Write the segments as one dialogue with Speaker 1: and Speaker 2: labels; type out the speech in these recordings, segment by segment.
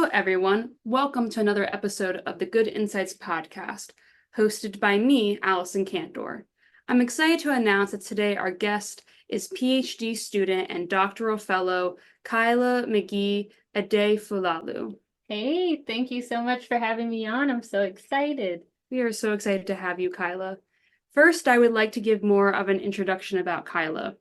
Speaker 1: Hello, everyone. Welcome to another episode of the Good Insights podcast, hosted by me, Alison Cantor. I'm excited to announce that today our guest is PhD student and doctoral fellow Kailah McGee Adefolalu.
Speaker 2: Hey, thank you so much for having me on. I'm so excited.
Speaker 1: We are so excited to have you, Kailah. First, I would like to give more of an introduction about Kailah.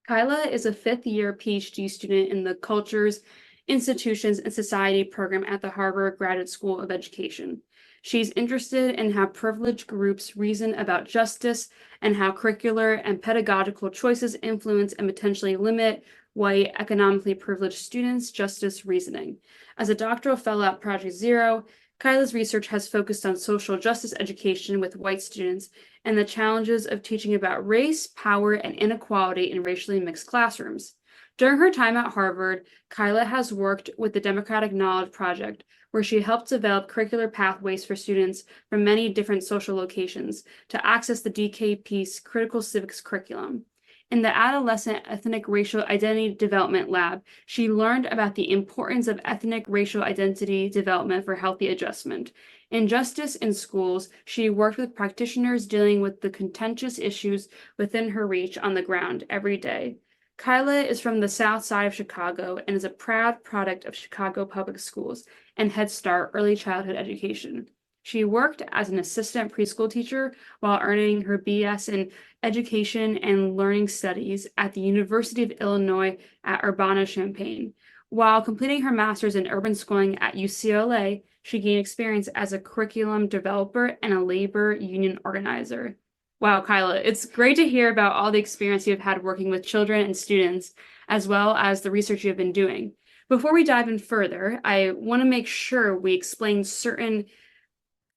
Speaker 1: Kailah is a fifth-year PhD student in the Cultures, Institutions, and Society program at the Harvard Graduate School of Education. She's interested in how privileged groups reason about justice and how curricular and pedagogical choices influence and potentially limit white, economically privileged students' justice reasoning. As a doctoral fellow at Project Zero, Kailah's research has focused on social justice education with white students and the challenges of teaching about race, power, and inequality in racially mixed classrooms. During her time at Harvard, Kailah has worked with the Democratic Knowledge Project, where she helped develop curricular pathways for students from many different social locations to access the DKP's critical civics curriculum. In the Adolescent Ethnic Racial Identity Development Lab, she learned about the importance of ethnic racial identity development for healthy adjustment. In Justice in Schools, she worked with practitioners dealing with the contentious issues within her reach on the ground every day. Kailah is from the South Side of Chicago and is a proud product of Chicago Public Schools and Head Start early childhood education. She worked as an assistant preschool teacher while earning her BS in Education and Learning Studies at the University of Illinois at Urbana-Champaign. While completing her master's in urban schooling at UCLA, she gained experience as a curriculum developer and a labor union organizer. Wow, Kailah, it's great to hear about all the experience you've had working with children and students, as well as the research you've been doing. Before we dive in further, I want to make sure we explain certain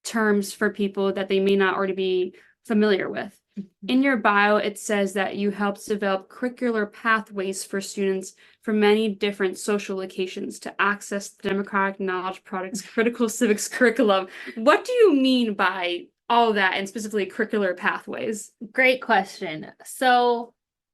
Speaker 1: terms for people that they may not already be familiar with. In your bio, it says that you helped develop curricular pathways for students from many different social locations to access the Democratic Knowledge Project's critical civics curriculum. What do you mean by all that, and specifically curricular pathways?
Speaker 2: Great question. So,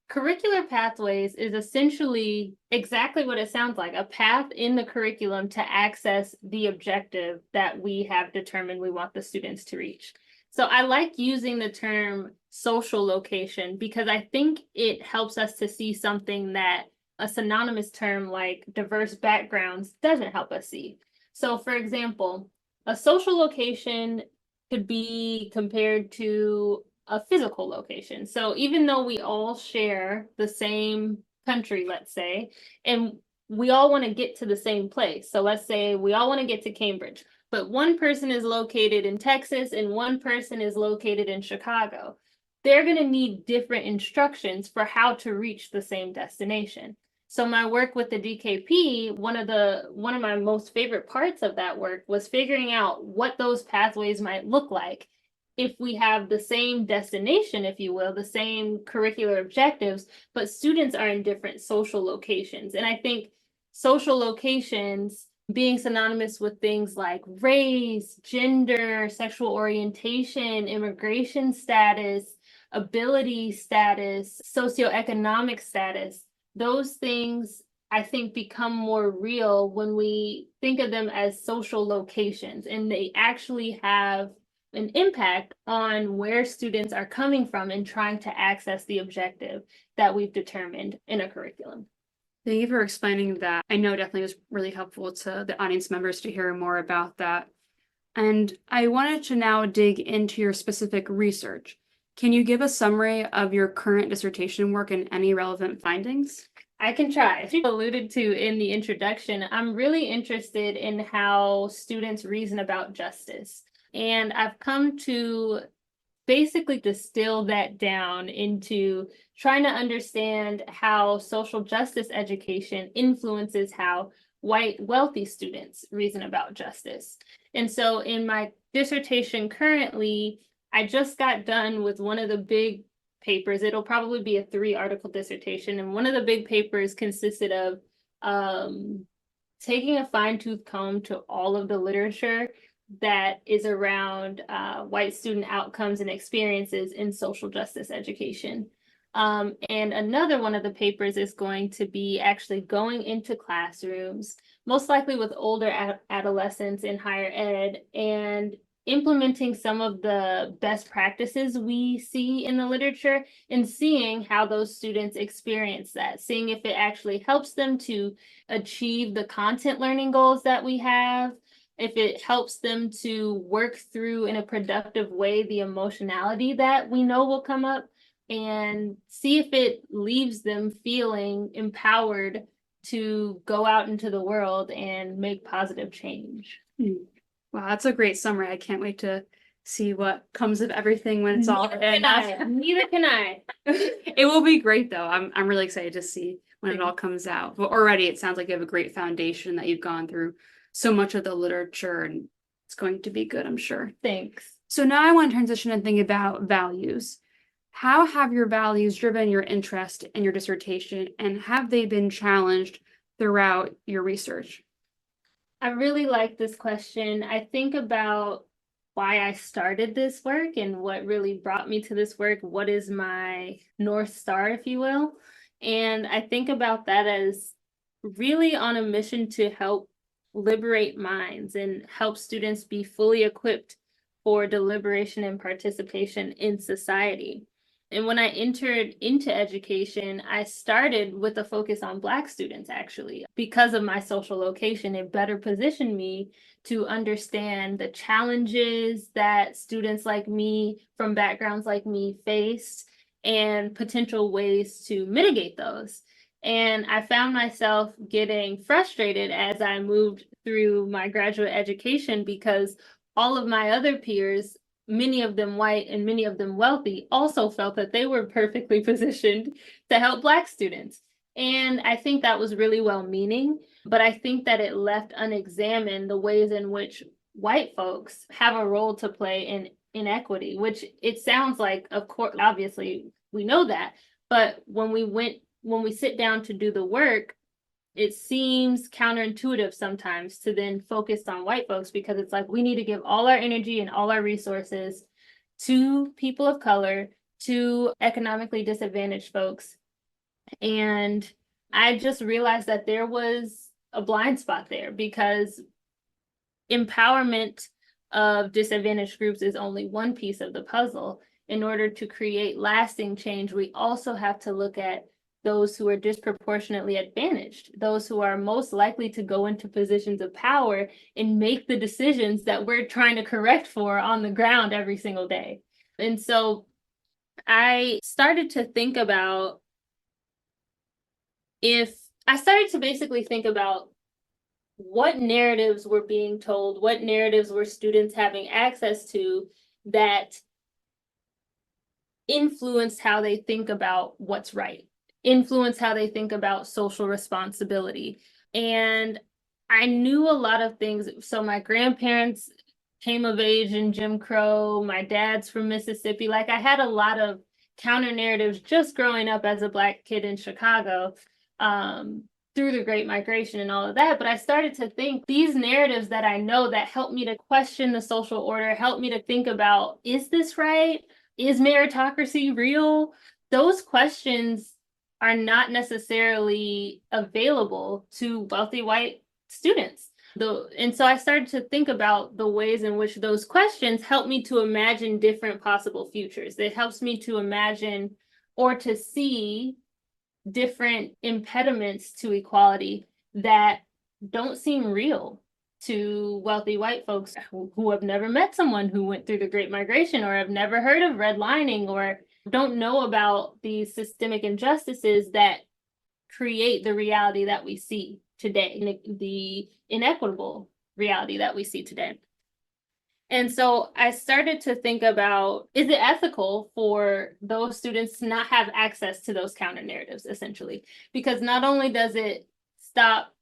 Speaker 2: curricular pathways is essentially exactly what it sounds like, a path in the curriculum to access the objective that we have determined we want the students to reach. So I like using the term social location because I think it helps us to see something that a synonymous term like diverse backgrounds doesn't help us see. So for example, a social location could be compared to a physical location. So even though we all share the same country, let's say, and we all want to get to the same place. So let's say we all want to get to Cambridge, but one person is located in Texas and one person is located in Chicago. They're going to need different instructions for how to reach the same destination. So my work with the DKP, one of my most favorite parts of that work was figuring out what those pathways might look like if we have the same destination, if you will, the same curricular objectives, but students are in different social locations. And I think social locations being synonymous with things like race, gender, sexual orientation, immigration status, ability status, socioeconomic status, those things I think become more real when we think of them as social locations, and they actually have an impact on where students are coming from and trying to access the objective that we've determined in a curriculum.
Speaker 1: Thank you for explaining that. I know definitely was really helpful to the audience members to hear more about that. And I wanted to now dig into your specific research. Can you give a summary of your current dissertation work and any relevant findings?
Speaker 2: I can try. As you alluded to in the introduction, I'm really interested in how students reason about justice. And I've come to basically distill that down into trying to understand how social justice education influences how white wealthy students reason about justice. And so in my dissertation currently, I just got done with one of the big papers. It'll probably be a 3-article dissertation. And one of the big papers consisted of taking a fine-tooth comb to all of the literature that is around white student outcomes and experiences in social justice education. And another one of the papers is going to be actually going into classrooms most likely with older adolescents in higher ed, and implementing some of the best practices we see in the literature and seeing how those students experience that, seeing if it actually helps them to achieve the content learning goals that we have, if it helps them to work through in a productive way the emotionality that we know will come up, and see if it leaves them feeling empowered to go out into the world and make positive change.
Speaker 1: Wow, that's a great summary. I can't wait to see what comes of everything when it's all in.
Speaker 2: Neither can I.
Speaker 1: It will be great though. I'm really excited to see when it all comes out. But already it sounds like you have a great foundation, that you've gone through so much of the literature, and it's going to be good, I'm sure.
Speaker 2: Thanks.
Speaker 1: So now I want to transition and think about values. How have your values driven your interest in your dissertation, and have they been challenged throughout your research?
Speaker 2: I really like this question. I think about why I started this work and what really brought me to this work. What is my North Star, if you will? And I think about that as really on a mission to help liberate minds and help students be fully equipped for deliberation and participation in society. And when I entered into education, I started with a focus on Black students, actually. Because of my social location, it better positioned me to understand the challenges that students like me from backgrounds like me faced and potential ways to mitigate those. And I found myself getting frustrated as I moved through my graduate education, because all of my other peers, many of them white and many of them wealthy, also felt that they were perfectly positioned to help Black students. And I think that was really well-meaning, but I think that it left unexamined the ways in which white folks have a role to play in inequity, which it sounds like, of course, obviously we know that, but when we sit down to do the work, it seems counterintuitive sometimes to then focus on white folks, because it's like we need to give all our energy and all our resources to people of color, to economically disadvantaged folks. And I just realized that there was a blind spot there, because empowerment of disadvantaged groups is only one piece of the puzzle. In order to create lasting change, we also have to look at those who are disproportionately advantaged, those who are most likely to go into positions of power and make the decisions that we're trying to correct for on the ground every single day. And so I started to think about basically think about what narratives were being told, what narratives were students having access to that influenced how they think about what's right, influence how they think about social responsibility. And I knew a lot of things. So my grandparents came of age in Jim Crow. My dad's from Mississippi. Like, I had a lot of counter narratives just growing up as a Black kid in Chicago, through the Great Migration and all of that. But I started to think these narratives that I know that help me to question the social order, help me to think about, is this right? Is meritocracy real? Those questions are not necessarily available to wealthy white students. And so I started to think about the ways in which those questions help me to imagine different possible futures. It helps me to imagine or to see different impediments to equality that don't seem real to wealthy white folks who have never met someone who went through the Great Migration, or have never heard of redlining, or don't know about these systemic injustices that create the reality that we see today, the inequitable reality that we see today. And so I started to think about, is it ethical for those students to not have access to those counter narratives, essentially? Because not only does it stop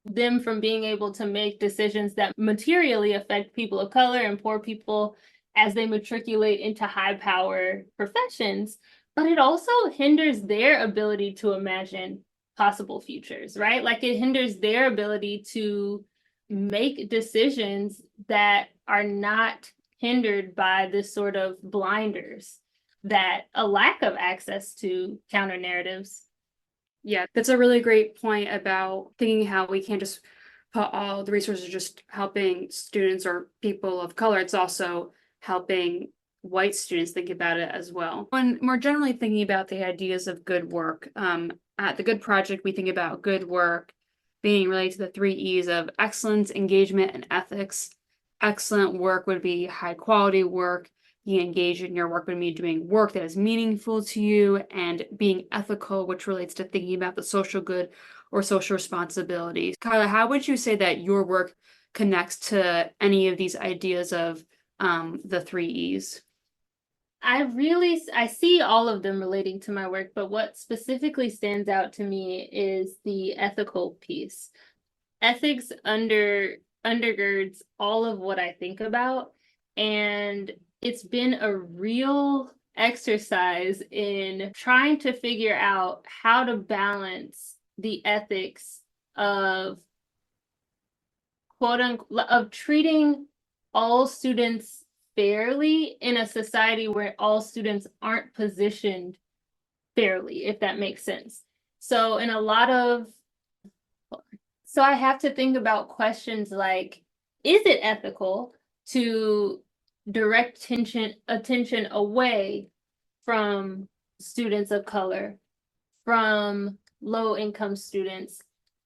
Speaker 2: them from being able to make decisions that materially affect people of color and poor people as they matriculate into high power professions, but it also hinders their ability to imagine possible futures, right? Like, it hinders their ability to make decisions that are not hindered by this sort of blinders that a lack of access to counter narratives.
Speaker 1: Yeah, that's a really great point about thinking how we can't just put all the resources just helping students or people of color. It's also helping white students think about it as well. When we're generally thinking about the ideas of good work, at the Good Project, we think about good work being related to the 3 E's of excellence, engagement, and ethics. Excellent work would be high quality work. Being engaged in your work would mean doing work that is meaningful to you, and being ethical, which relates to thinking about the social good or social responsibility. Kailah, how would you say that your work connects to any of these ideas of the 3 E's?
Speaker 2: I see all of them relating to my work, but what specifically stands out to me is the ethical piece. Ethics undergirds all of what I think about, and it's been a real exercise in trying to figure out how to balance the ethics of quote unquote of treating all students fairly in a society where all students aren't positioned fairly, if that makes sense. So I have to think about questions like, is it ethical to direct attention away from students of color, from low-income students,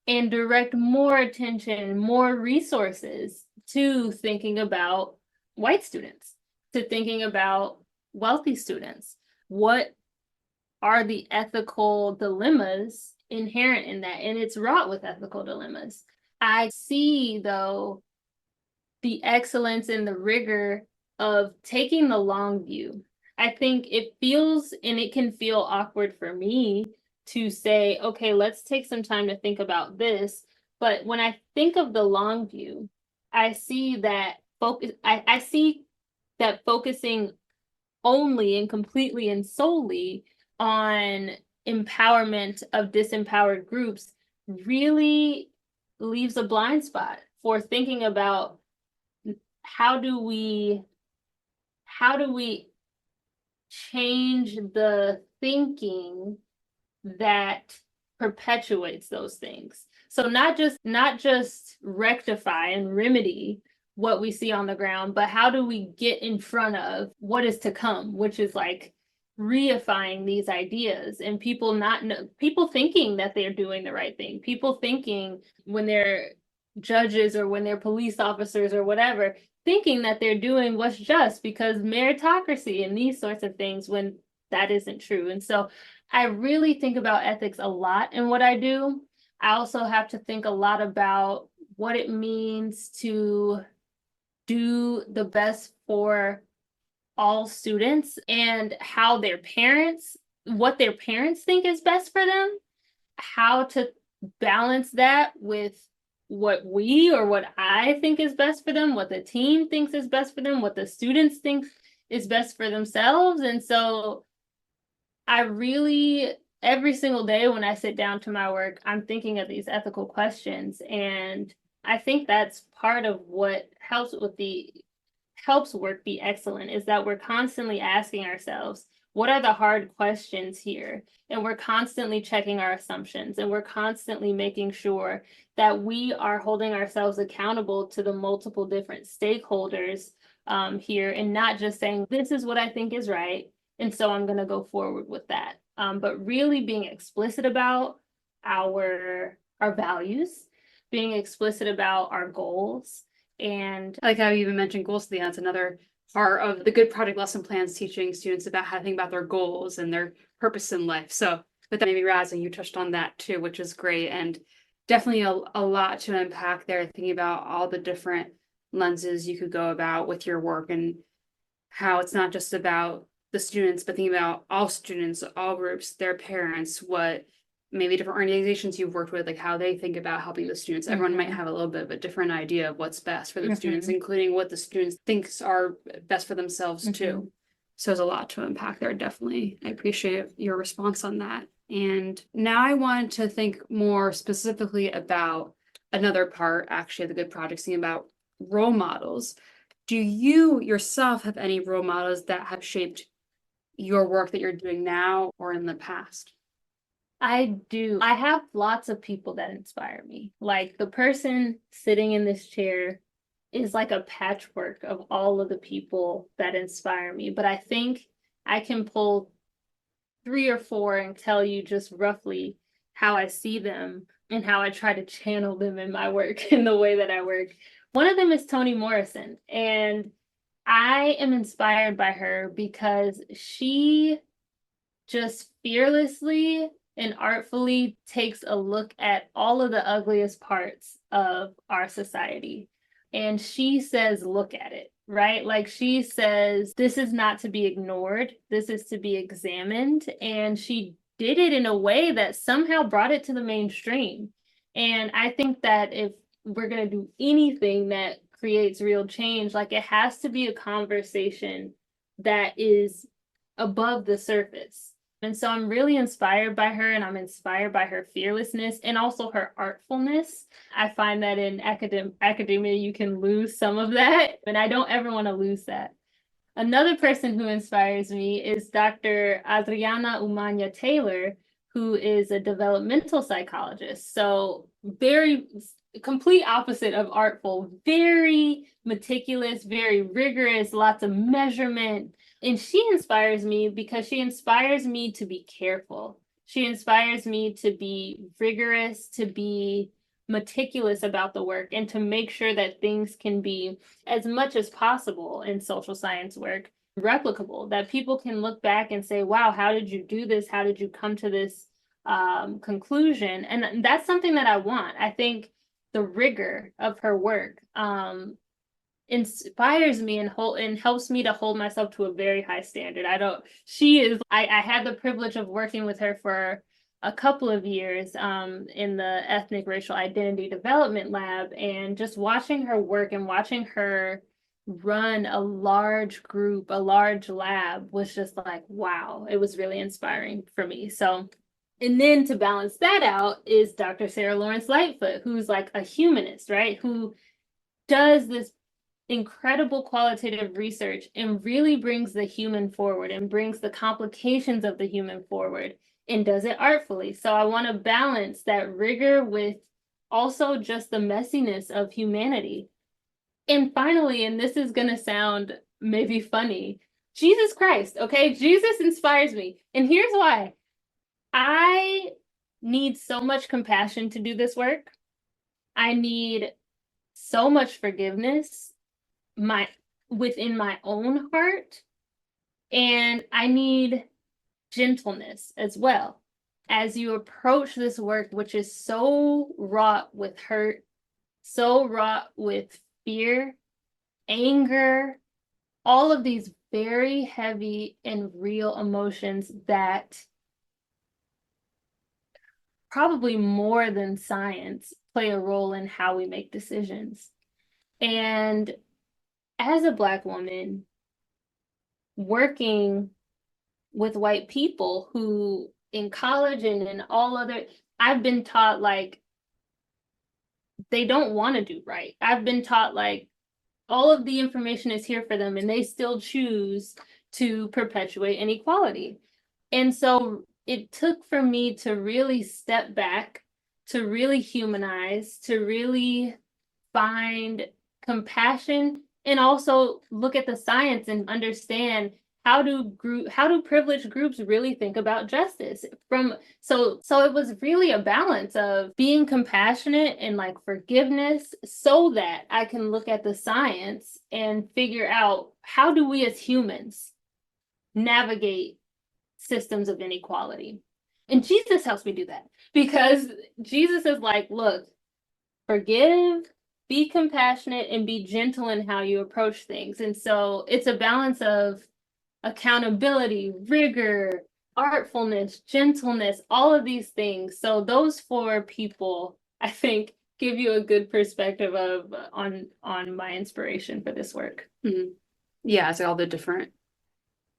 Speaker 2: and direct more attention, more resources to thinking about white students, to thinking about wealthy students? What are the ethical dilemmas inherent in that? And it's wrought with ethical dilemmas. I see, though, the excellence and the rigor of taking the long view. I think it feels, and it can feel awkward for me to say, okay, let's take some time to think about this. But when I think of the long view, I see that I see that focusing only and completely and solely on empowerment of disempowered groups really leaves a blind spot for thinking about how do we change the thinking that perpetuates those things. So not just rectify and remedy what we see on the ground, but how do we get in front of what is to come, which is like reifying these ideas, and people thinking that they're doing the right thing, people thinking when they're judges or when they're police officers or whatever, thinking that they're doing what's just because meritocracy and these sorts of things, when that isn't true. And so I really think about ethics a lot in what I do. I also have to think a lot about what it means to do the best for all students and how what their parents think is best for them, how to balance that with what I think is best for them, what the team thinks is best for them, what the students think is best for themselves. And so I really, every single day when I sit down to my work, I'm thinking of these ethical questions. And I think that's part of what helps work be excellent, is that we're constantly asking ourselves, what are the hard questions here? And we're constantly checking our assumptions, and we're constantly making sure that we are holding ourselves accountable to the multiple different stakeholders here, and not just saying, this is what I think is right, and so I'm going to go forward with that. But really being explicit about our values, being explicit about our goals. And
Speaker 1: I like how you even mentioned goals at the end. That's another part of the Good Project lesson plans, teaching students about how to think about their goals and their purpose in life. So, but then maybe Razin, you touched on that too, which is great, and definitely a lot to unpack there, thinking about all the different lenses you could go about with your work, and how it's not just about the students, but thinking about all students, all groups, their parents, what maybe different organizations you've worked with, like how they think about helping the students. Everyone might have a little bit of a different idea of what's best for the students, including what the students thinks are best for themselves too. So there's a lot to unpack there, definitely. I appreciate your response on that. And now I want to think more specifically about another part, actually, of the Good Project, thinking about role models. Do you yourself have any role models that have shaped your work that you're doing now or in the past?
Speaker 2: I do. I have lots of people that inspire me. Like the person sitting in this chair is like a patchwork of all of the people that inspire me. But I think I can pull 3 or 4 and tell you just roughly how I see them and how I try to channel them in my work in the way that I work. One of them is Toni Morrison, and I am inspired by her because she just fearlessly and artfully takes a look at all of the ugliest parts of our society. And she says, look at it, right? Like she says, this is not to be ignored, this is to be examined. And she did it in a way that somehow brought it to the mainstream. And I think that if we're going to do anything that creates real change, like it has to be a conversation that is above the surface. And so I'm really inspired by her, and I'm inspired by her fearlessness and also her artfulness. I find that in academia, you can lose some of that, and I don't ever want to lose that. Another person who inspires me is Dr. Adriana Umania Taylor, who is a developmental psychologist. So very complete opposite of artful, very meticulous, very rigorous, lots of measurement. And she inspires me because she inspires me to be careful. She inspires me to be rigorous, to be meticulous about the work, and to make sure that things can be, as much as possible in social science work, replicable, that people can look back and say, wow, how did you do this? How did you come to this conclusion? And that's something that I want. I think the rigor of her work inspires me and helps me to hold myself to a very high standard. I had the privilege of working with her for a couple of years in the ethnic racial identity development lab, and just watching her work and watching her run a large group, a large lab was just like, wow, it was really inspiring for me. So, and then to balance that out is Dr. Sarah Lawrence Lightfoot, who's like a humanist, right? Who does this incredible qualitative research and really brings the human forward and brings the complications of the human forward and does it artfully. So I want to balance that rigor with also just the messiness of humanity. And finally, and this is going to sound maybe funny, Jesus Christ, okay? Jesus inspires me. And here's why. I need so much compassion to do this work. I need so much forgiveness within my own heart, and I need gentleness as well as you approach this work, which is so wrought with hurt, so wrought with fear, anger, all of these very heavy and real emotions that probably more than science play a role in how we make decisions. And as a Black woman working with white people who in college and in all other, I've been taught like they don't want to do right. I've been taught like all of the information is here for them and they still choose to perpetuate inequality. And so it took for me to really step back, to really humanize, to really find compassion, and also look at the science and understand how do privileged groups really think about justice. So it was really a balance of being compassionate and like forgiveness so that I can look at the science and figure out how do we as humans navigate systems of inequality. And Jesus helps me do that because Jesus is like, look, forgive, be compassionate, and be gentle in how you approach things. And so it's a balance of accountability, rigor, artfulness, gentleness, all of these things. So those 4 people, I think, give you a good perspective of on my inspiration for this work.
Speaker 1: Mm-hmm. Yeah, it's like all the different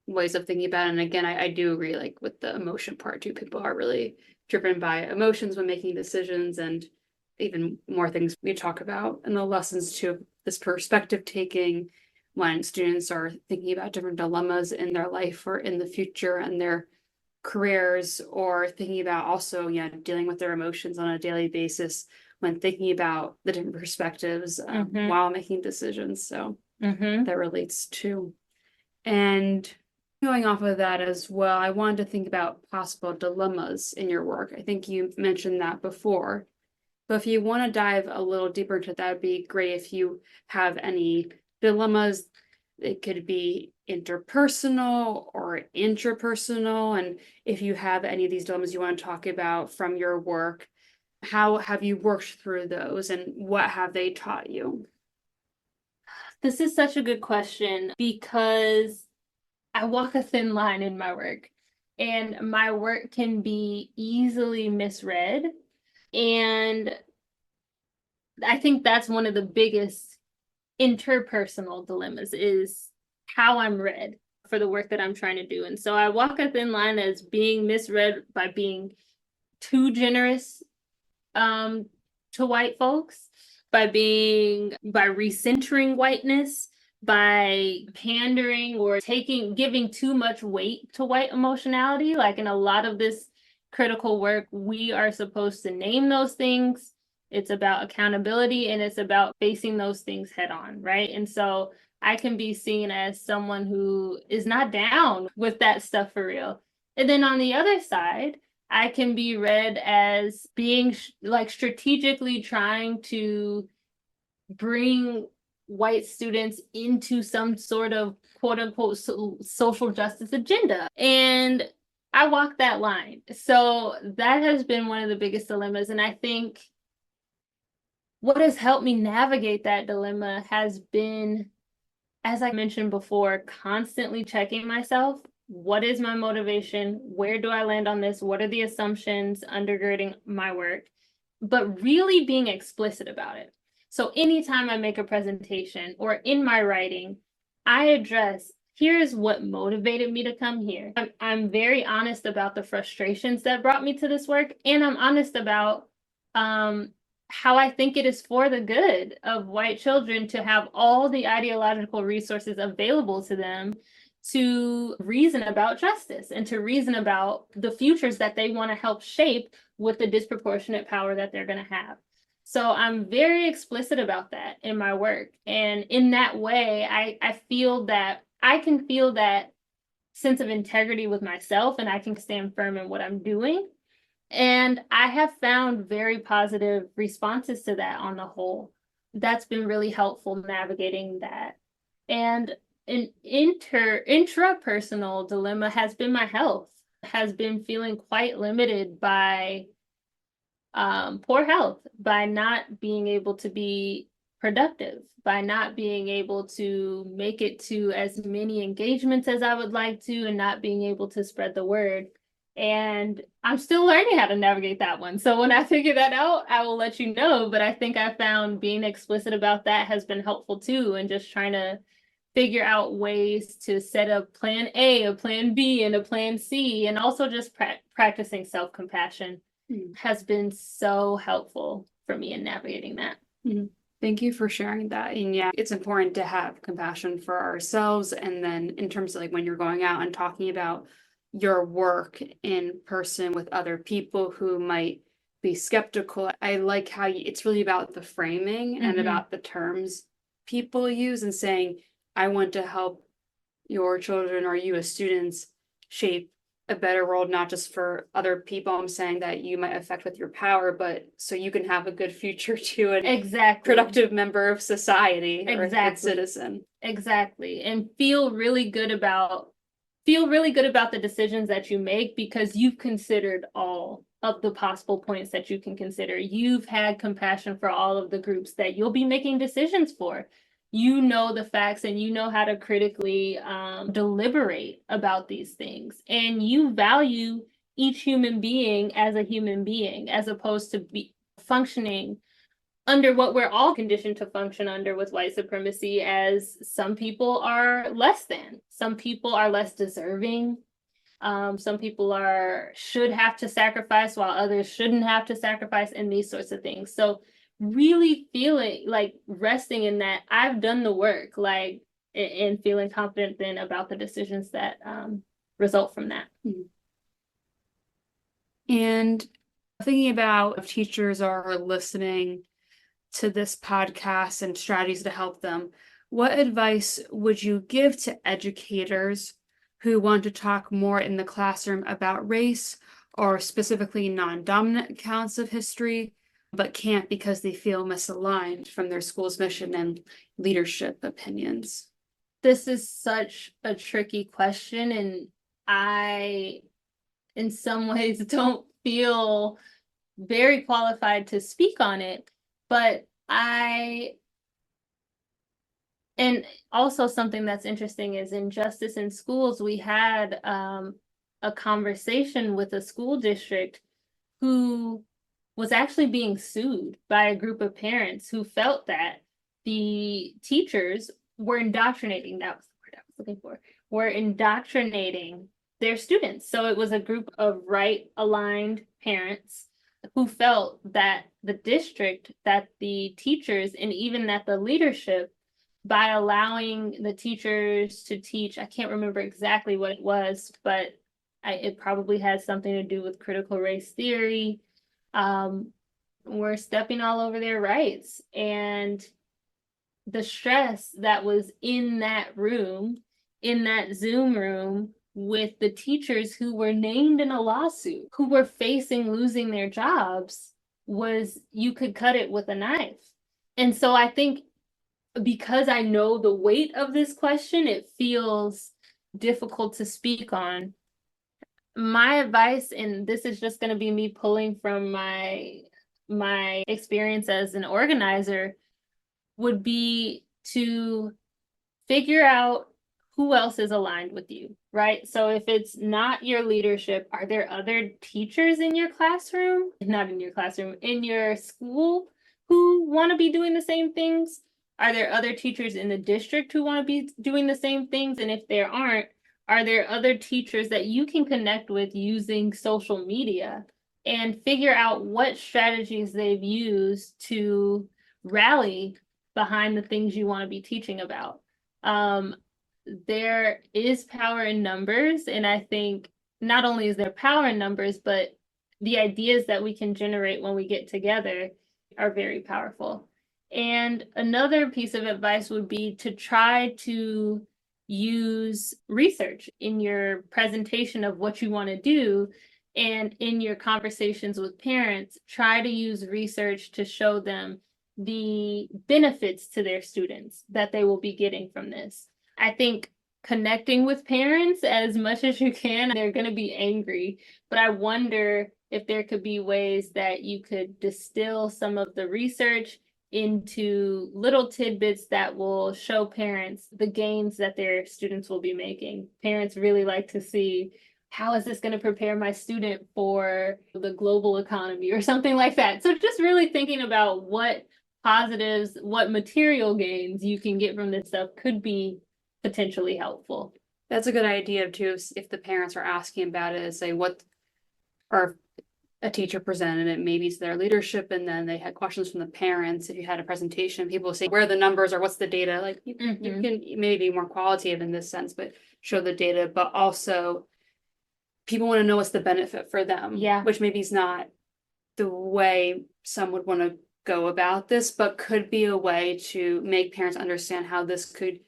Speaker 1: ways of thinking about it. And again, I do agree, like with the emotion part too, people are really driven by emotions when making decisions, and even more things we talk about in the lessons too, this perspective taking when students are thinking about different dilemmas in their life or in the future, and they're careers, or thinking about also, dealing with their emotions on a daily basis when thinking about the different perspectives while making decisions. So that relates too. And going off of that as well, I wanted to think about possible dilemmas in your work. I think you mentioned that before. But if you want to dive a little deeper into that, would be great if you have any dilemmas. It could be interpersonal or intrapersonal. And if you have any of these dilemmas you want to talk about from your work, how have you worked through those and what have they taught you?
Speaker 2: This is such a good question because I walk a thin line in my work, and my work can be easily misread. And I think that's one of the biggest interpersonal dilemmas, is how I'm read for the work that I'm trying to do. And so I walk a thin line as being misread by being too generous to white folks, by recentering whiteness, by pandering or giving too much weight to white emotionality. Like in a lot of this critical work, we are supposed to name those things. It's about accountability, and it's about facing those things head on, right? And so I can be seen as someone who is not down with that stuff for real. And then on the other side, I can be read as being strategically trying to bring white students into some sort of quote unquote social justice agenda. And I walk that line. So that has been one of the biggest dilemmas. And I think what has helped me navigate that dilemma has been, as I mentioned before, constantly checking myself. What is my motivation? Where do I land on this? What are the assumptions undergirding my work? But really being explicit about it. So anytime I make a presentation or in my writing, I address, here's what motivated me to come here. I'm very honest about the frustrations that brought me to this work, and I'm honest about how I think it is for the good of white children to have all the ideological resources available to them to reason about justice and to reason about the futures that they want to help shape with the disproportionate power that they're going to have. So I'm very explicit about that in my work. And in that way, I feel that I can feel that sense of integrity with myself, and I can stand firm in what I'm doing. And I have found very positive responses to that on the whole. That's been really helpful navigating that. And an intrapersonal dilemma has been my health, has been feeling quite limited by poor health, by not being able to be productive, by not being able to make it to as many engagements as I would like to, and not being able to spread the word. And I'm still learning how to navigate that one. So when I figure that out, I will let you know. But I think I found being explicit about that has been helpful too, and just trying to figure out ways to set a plan A, a plan B, and a plan C, and also just practicing self-compassion has been so helpful for me in navigating that.
Speaker 1: Thank you for sharing that. And yeah, it's important to have compassion for ourselves. And then in terms of when you're going out and talking about your work in person with other people who might be skeptical, I like how it's really about the framing and about the terms people use, and saying, I want to help your children or you as students shape a better world, not just for other people I'm saying that you might affect with your power, but so you can have a good future too, and productive member of society or a good citizen.
Speaker 2: Exactly. And feel really good about the decisions that you make, because you've considered all of the possible points that you can consider. You've had compassion for all of the groups that you'll be making decisions for. You know the facts, and you know how to critically deliberate about these things. And you value each human being as a human being, as opposed to be functioning under what we're all conditioned to function under with white supremacy, as some people are less than, some people are less deserving, some people should have to sacrifice while others shouldn't have to sacrifice, and these sorts of things. So really feeling resting in that I've done the work, and feeling confident then about the decisions that result from that.
Speaker 1: And thinking about if teachers are listening to this podcast and strategies to help them, what advice would you give to educators who want to talk more in the classroom about race or specifically non-dominant accounts of history, but can't because they feel misaligned from their school's mission and leadership opinions?
Speaker 2: This is such a tricky question, and I, in some ways, don't feel very qualified to speak on it, but and also something that's interesting is in Justice in Schools, we had a conversation with a school district who was actually being sued by a group of parents who felt that the teachers were indoctrinating, that was the word I was looking for, were indoctrinating their students. So it was a group of right-aligned parents who felt that the district, that the teachers, and even that the leadership, by allowing the teachers to teach, I can't remember exactly what it was, but it probably has something to do with critical race theory. We're stepping all over their rights. And the stress that was in that room, in that Zoom room, with the teachers who were named in a lawsuit, who were facing losing their jobs, was you could cut it with a knife. And so I think because I know the weight of this question, it feels difficult to speak on. My advice, and this is just going to be me pulling from my experience as an organizer, would be to figure out who else is aligned with you, right? So if it's not your leadership, are there other teachers in your classroom, not in your classroom, in your school who want to be doing the same things? Are there other teachers in the district who want to be doing the same things? And if there aren't, are there other teachers that you can connect with using social media and figure out what strategies they've used to rally behind the things you want to be teaching about? There is power in numbers, and I think not only is there power in numbers, but the ideas that we can generate when we get together are very powerful. And another piece of advice would be to try to use research in your presentation of what you want to do, and in your conversations with parents, try to use research to show them the benefits to their students that they will be getting from this. I think connecting with parents as much as you can, they're going to be angry, but I wonder if there could be ways that you could distill some of the research into little tidbits that will show parents the gains that their students will be making. Parents really like to see, how is this going to prepare my student for the global economy or something like that? So just really thinking about what positives, what material gains you can get from this stuff could be potentially helpful.
Speaker 1: That's a good idea too, if the parents are asking about it, say what, or a teacher presented it maybe to their leadership, and then they had questions from the parents. If you had a presentation, people say where are the numbers or what's the data, like you can maybe be more qualitative in this sense, but show the data, but also people want to know what's the benefit for them, which maybe is not the way some would want to go about this, but could be a way to make parents understand how this could,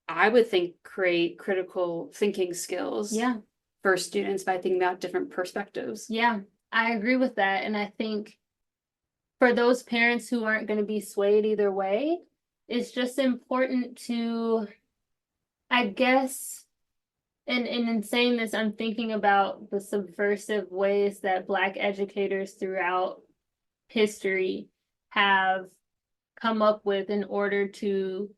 Speaker 1: I would think, create critical thinking skills for students by thinking about different perspectives.
Speaker 2: Yeah, I agree with that. And I think for those parents who aren't going to be swayed either way, it's just important to, I guess, and in saying this, I'm thinking about the subversive ways that Black educators throughout history have come up with in order to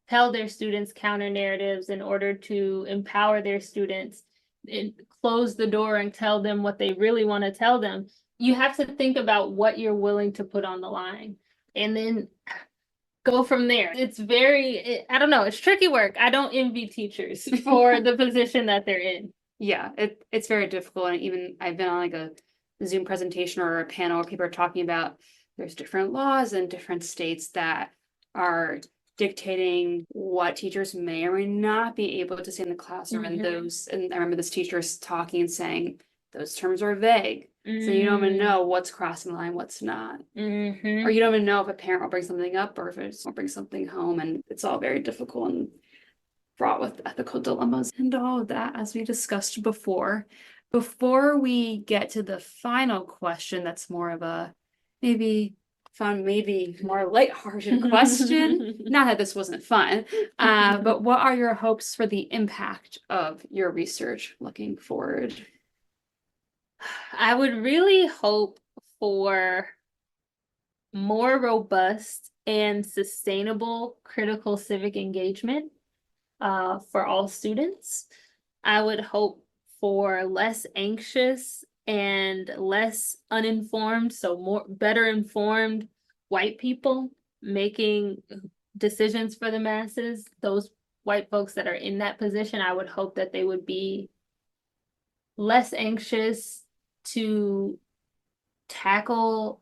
Speaker 2: tell their students counter narratives, in order to empower their students, and close the door and tell them what they really want to tell them. You have to think about what you're willing to put on the line and then go from there. It's very, I don't know, it's tricky work. I don't envy teachers for the position that they're in.
Speaker 1: Yeah, it's very difficult. And even I've been on like a Zoom presentation or a panel where people are talking about there's different laws in different states that are dictating what teachers may or may not be able to say in the classroom. And I remember this teacher talking and saying, those terms are vague. So you don't even know what's crossing the line, what's not. Or you don't even know if a parent will bring something up or if it's will bring something home, and it's all very difficult and fraught with ethical dilemmas and all of that, as we discussed before. Before we get to the final question, that's more of a maybe fun, maybe more lighthearted question. Not that this wasn't fun, but what are your hopes for the impact of your research looking forward?
Speaker 2: I would really hope for more robust and sustainable critical civic engagement for all students. I would hope for less anxious and less uninformed, so better informed white people making decisions for the masses. Those white folks that are in that position, I would hope that they would be less anxious to tackle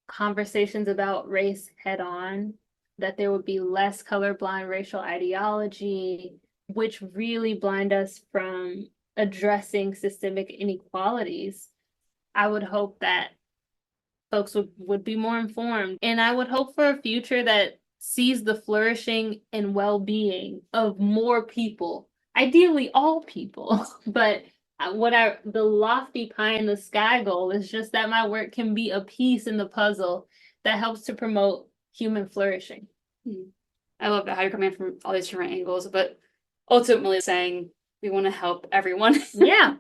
Speaker 2: conversations about race head on, that there would be less colorblind racial ideology, which really blind us from addressing systemic inequalities. I would hope that folks would be more informed. And I would hope for a future that sees the flourishing and well-being of more people, ideally all people. But the lofty pie in the sky goal is just that my work can be a piece in the puzzle that helps to promote human flourishing.
Speaker 1: I love that, how you're coming from all these different angles, but ultimately saying we want to help everyone.
Speaker 2: Yeah.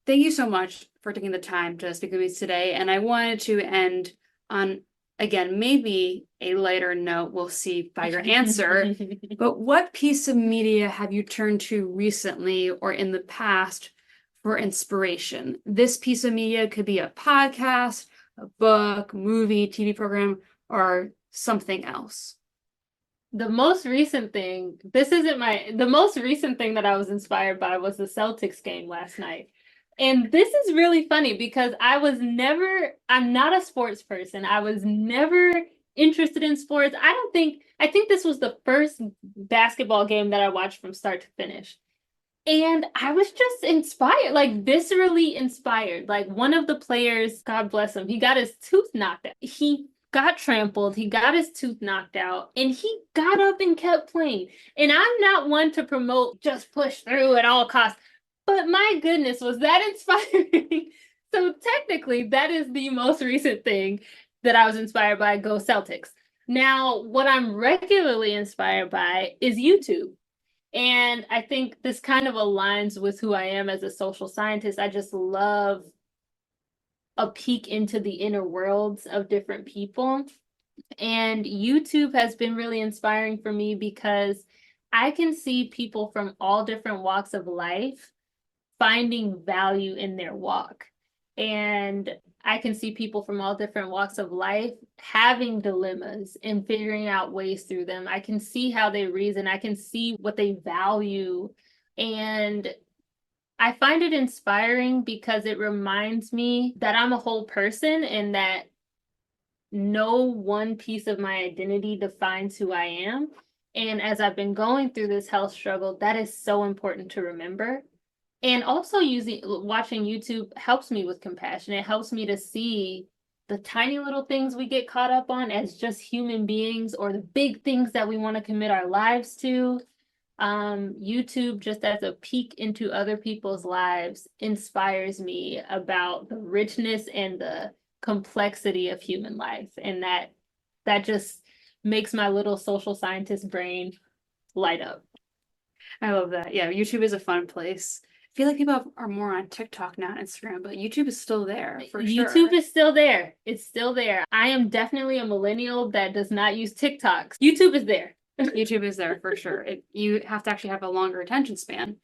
Speaker 1: Thank you so much for taking the time to speak with me today. And I wanted to end on, again, maybe a lighter note. We'll see by your answer. But what piece of media have you turned to recently or in the past for inspiration? This piece of media could be a podcast, a book, movie, TV program, or something else.
Speaker 2: The most recent thing that I was inspired by was the Celtics game last night. And this is really funny because I'm not a sports person. I was never interested in sports. I think this was the first basketball game that I watched from start to finish. And I was just inspired, like viscerally inspired. Like one of the players, God bless him, he got his tooth knocked out. He got trampled, he got his tooth knocked out, and he got up and kept playing. And I'm not one to promote just push through at all costs, but my goodness, was that inspiring. So technically, that is the most recent thing that I was inspired by. Go Celtics. Now, what I'm regularly inspired by is YouTube. And I think this kind of aligns with who I am as a social scientist. I just love a peek into the inner worlds of different people. And YouTube has been really inspiring for me because I can see people from all different walks of life finding value in their walk. And I can see people from all different walks of life having dilemmas and figuring out ways through them. I can see how they reason. I can see what they value. And I find it inspiring because it reminds me that I'm a whole person and that no one piece of my identity defines who I am. And as I've been going through this health struggle, that is so important to remember. And also watching YouTube helps me with compassion. It helps me to see the tiny little things we get caught up on as just human beings, or the big things that we want to commit our lives to. YouTube, just as a peek into other people's lives, inspires me about the richness and the complexity of human life. And that just makes my little social scientist brain light up.
Speaker 1: I love that. Yeah, YouTube is a fun place. I feel like people are more on TikTok now and Instagram, but YouTube is still there for sure.
Speaker 2: YouTube is still there. It's still there. I am definitely a millennial that does not use TikToks. YouTube is there.
Speaker 1: YouTube is there for sure. You have to actually have a longer attention span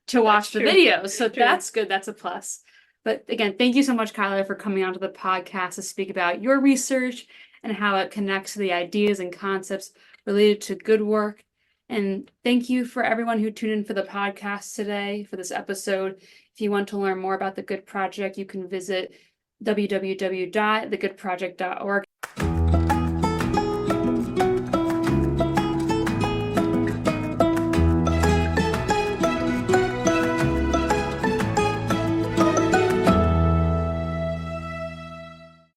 Speaker 1: to watch the videos. So that's good. That's a plus. But again, thank you so much, Kailah, for coming onto the podcast to speak about your research and how it connects to the ideas and concepts related to good work. And thank you for everyone who tuned in for the podcast today, for this episode. If you want to learn more about The Good Project, you can visit www.thegoodproject.org.